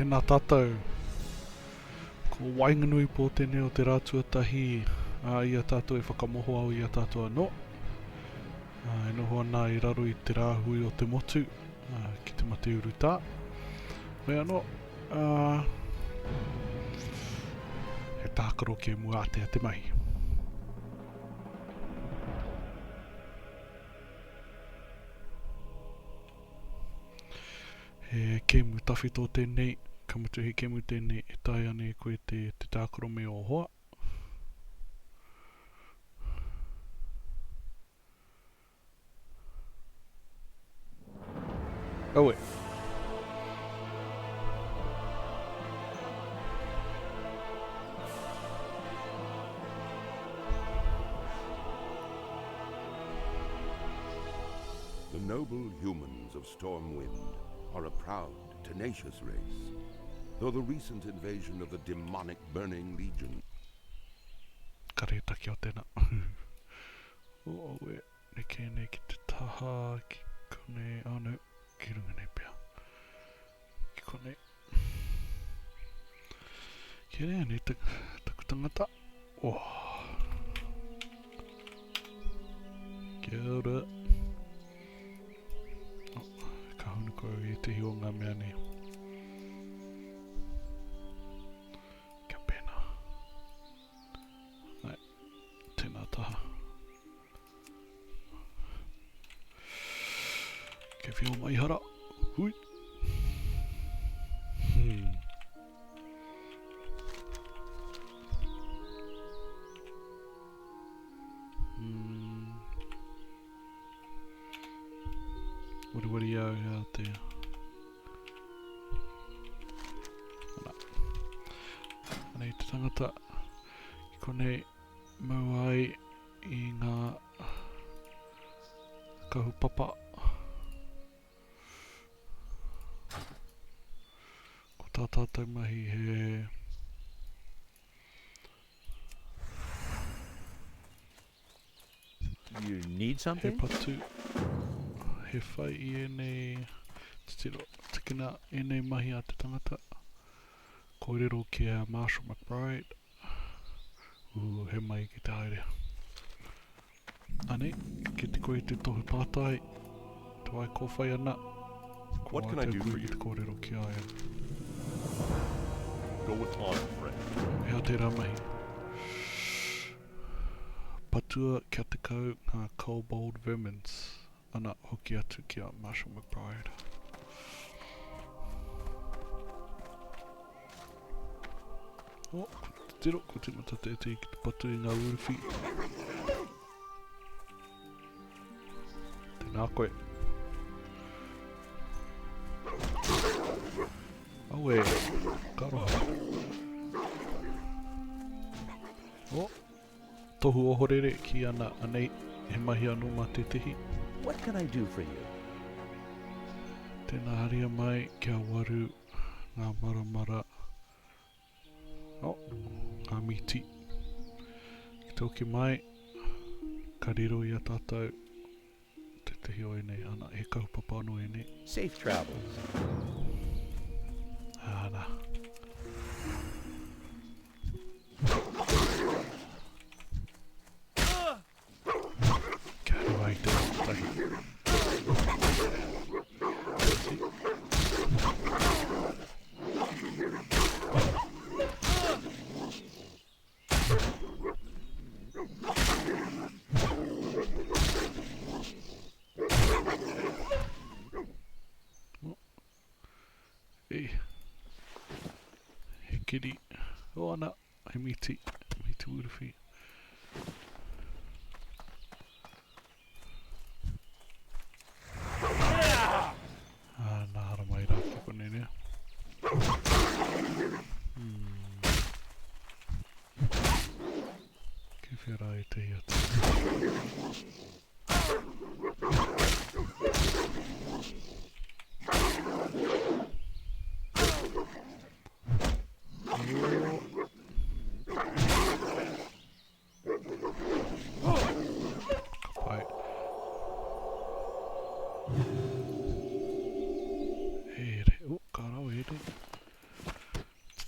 Tēnā tātou. Ko wainganui po tēnei o te rā tuatahi. Ia tātou e whakamoho au ia tātou anō. E noho ana I raro I te rāhui o te motu. Ki te mate uru tā. Me anō. He tākaro Kēmu ātea te mahi. He Kēmu tawhito tēnei. Kamatu he Kēmu tēnei e tai ane koe te tākaro me o hoa. Aue. The noble humans of Stormwind are a proud, tenacious race, though the recent invasion of the demonic Burning Legion... Karetaki o tēnā. O aue, ne kēnei ki te taha, ki konei, no, ki runga nei pia. Ki konei. Ki rea nei taku tangata. Oh. Kia ora. Ka hunu koe I te hi o ngā mea nei. Kia pēnā. Nei, tēnā taha. Kia whio mai hara. Hui. Wari au hea te. Ana. Ana I te tangata. I konei mau ai I ngā kahupapa. Ko tā tātou mahi he... You need He something? patu. He whai I enei titiro tikina enei mahi a te tangata. Kōrero ki a Marshall McBride. He mai ki te haere. Ane, ki te koe te tohu pātai. Te wai ko whai ana. What can I do for you? Te kōrero ki aia. Go with honor, friend. Hea te ramahi. Patua kia te kau ngā kobold vermins. Ana hoki atu ki a Marshall McBride. O, te tiro, ko tīmata tētehi ki te patu I ngā uruwhi. Tēnā koe. Aue, karoha. O, tohu ohorere ki ana anei he mahi anō mā tētehi. What can I do for you? Tēnā haria mai kia waru ngā maramara. O, ngā miti. Ki toki mai, ka riro I a tātou tētehi o enei ana he kaupapa anō enei. Safe travels. Āna. Kia rewa I te tahi. He kiri. O ana, he miti. Miti uruwhi. Nā hara mai rā ki konei rea. Ki whira I te hiata.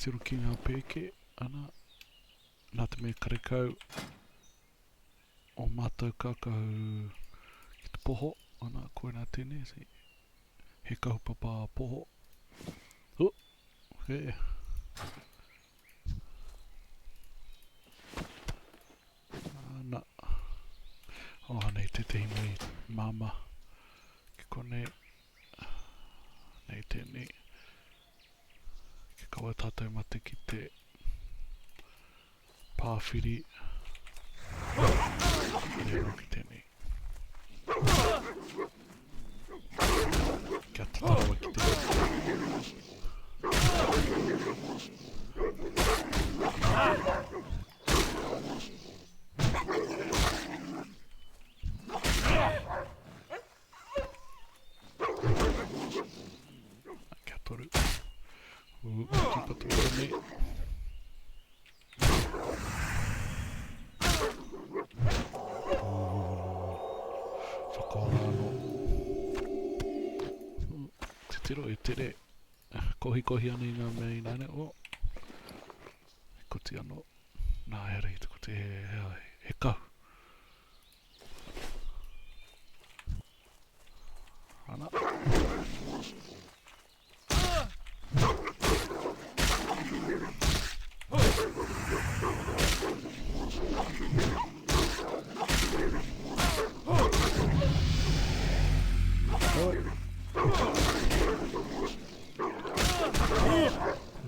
tiro ki ngā pēke, ana, nā te mea karekau o mātou kākau ki te poho, ana, koe nā tēnei, he kaupapa poho. He. Ana. Nei tētehi mai māma. Ki konei. Nei tēnei. Ki kaua tātou mate ki te pāwhiri. Rero ki tēnei. Kia tatarawa ki tēnei. Kia toru. Ki patu tēnei. Whakaorano. Te tiro e tere. Kohi ana I ngā mea I nāne. Ko te ano. Nā here I te ko te he kau. Ana.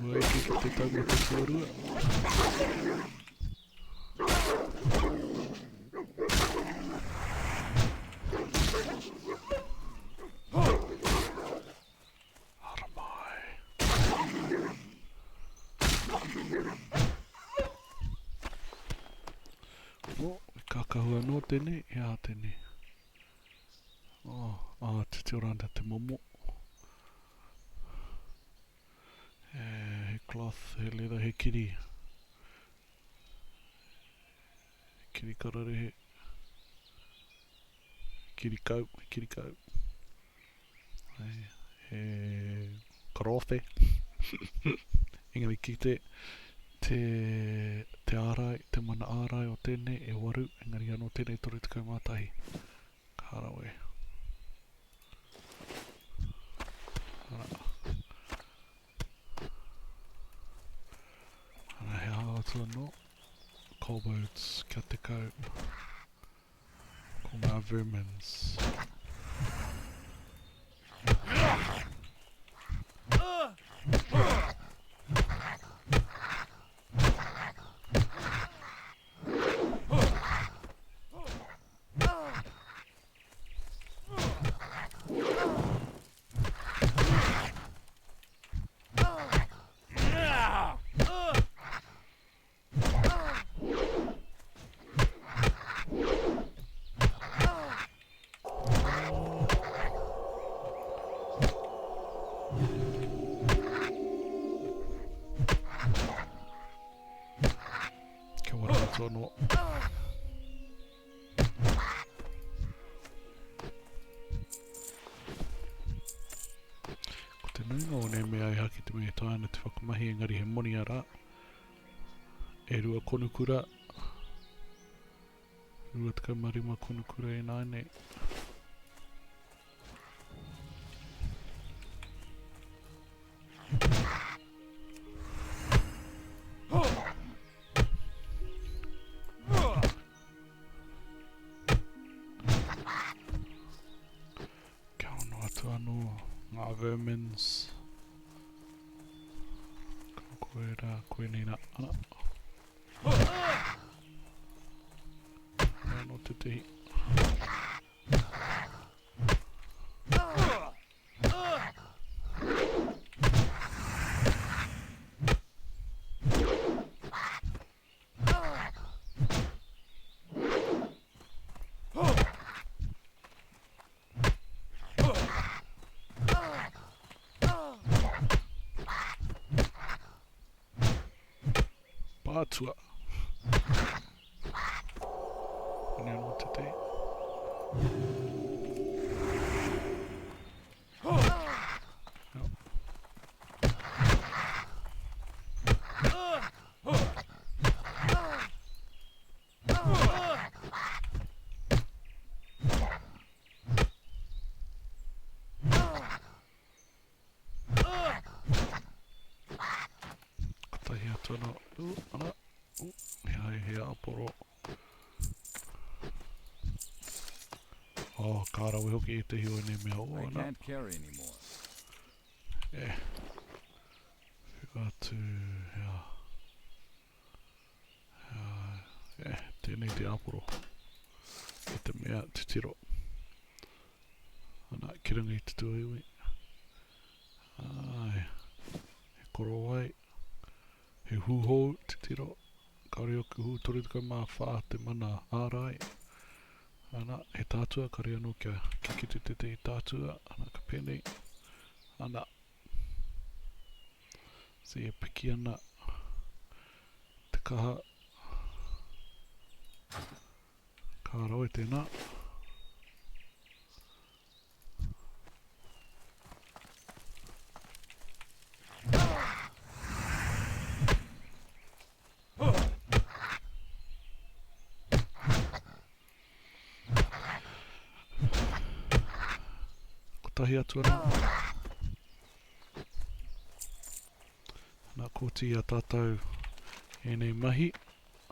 Oi, ki te tau me te tuarua. Ara mai. Kākau anō tēnei, ia tēnei. Te oranda te momo. He cloth, he leather, he kiri. He kiri kararehe. Kiri kau. He karote. Engari ki te ārai, te mana ārai o tēnei e waru. Engari anō tēnei tore te kaumātahi. Kārawe. Ana he ahau atu anō. Kobolds kia te kau. Ko ngā vermins. Tono. Ko te nuinga o nei mea I haki te mea tāna te whakamahi engari he moni ara. E rua konukura. Rua te kaumarima konukura E nāne. Ngā vermins. Koe rā, koe nina. Ana. Nā no te tehi. Pātua. Nea no te te. tana, ana, he aporo. Oh, kārawe hoki e te hioi ne mea o, I ana. can't carry anymore. Whakaatu, tēnei te aporo. E te mea titiro. Ana, kirangi te tua iwi. Ai, he koro wai. He hūhou titiro. Kauri o ki hū torutuka mā whā te mana ārai. Ana, he tātua, kari anō kia kikiti te tātua. Ana, ka pēnei. Ana. Se e piki ana. Te kaha. Ka rau e tēnā. Tahi atu ana. Ana kōti a tātou e nei mahi.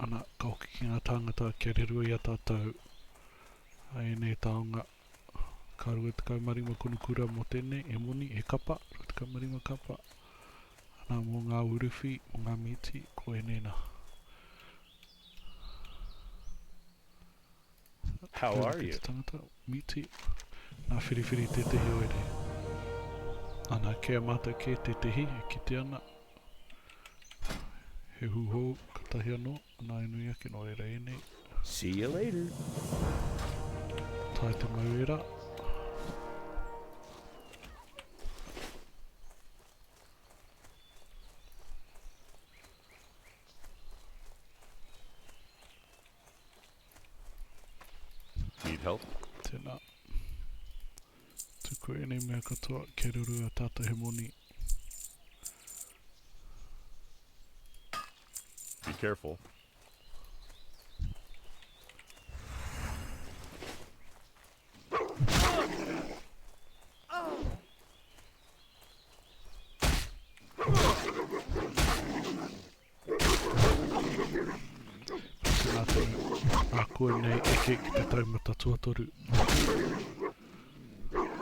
Ana ka hoki ki ngā tāngata kia rerua i a tātou. E nei taonga. Ka rua te kaumarima kunukura mo tēnei, e moni, e kapa. Rua te kaumarima kapa. Ana mō ngā uruwhi, mō ngā miti, ko e nena. How are you? Tangata, miti. Nā whiriwhiri tētehi oere. Ana Kēmu ke tētehi, e kite ana. He hūhou, katahi anō, ana inui ake no reira e nei. See you later. Tai te mauera. Need help? Tēnā. Tuko e nei mea katoa, ke ruru a tātou he moni. Be careful. Tēnā te a koe nei eke ki te taumata tuatoru.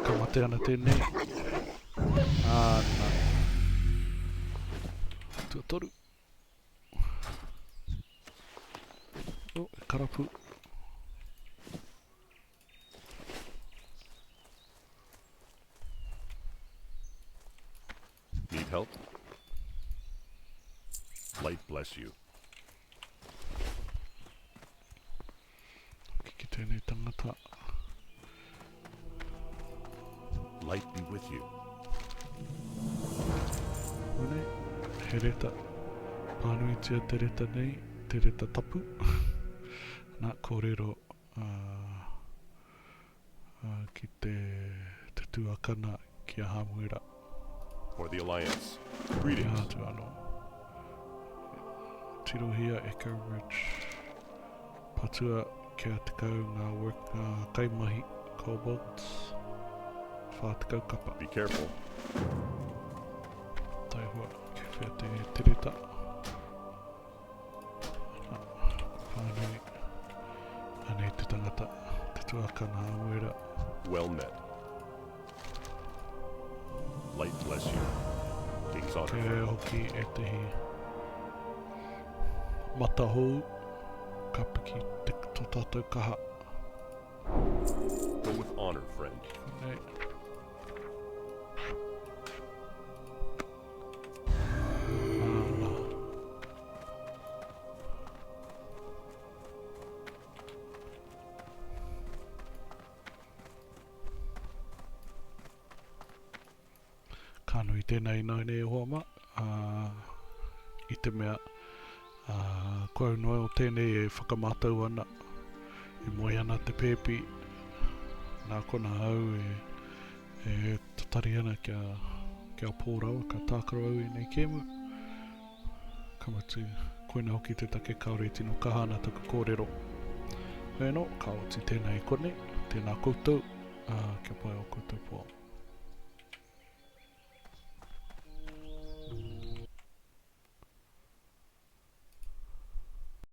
Ka mate ana tēnei. Āna. Tuatoru. O, e karapu. Need help? Light bless you. Ki tēnei tangata. Light be with you. Hone, he reta. Pānuitia te reta nei, te reta tapu. Nā kōrero ki te tuakana ki a hamuera. For the Alliance. Kia Greetings. atu anō. Tirohia Echo Ridge. Patua kia te kau ngā kaimahi kobolds. Whā te kau kapa. Be careful. Tai hua ki whia te tireta. Whānui. Anei te tangata. Te tuakana hamuera. Well met. Light bless you. King's honor. Ke hoki e tehi matahou. Ka piki te tō tātou kaha. Go with honor, friend. Nei. Āna. Ka nui tēnei nai nei hoama. I te mea koe noi o tēnei e whakamātau ana. E moi ana te pēpi. Nā kona au e tatari ana kia pōrawa, ka tākaro au i nei Kēmu. Kamatu, koina hoki te take kaore tino kahana tuku kōrero. Hei no, ka oti tēnei kone, tēnā koutou, kia pai o koutou poa.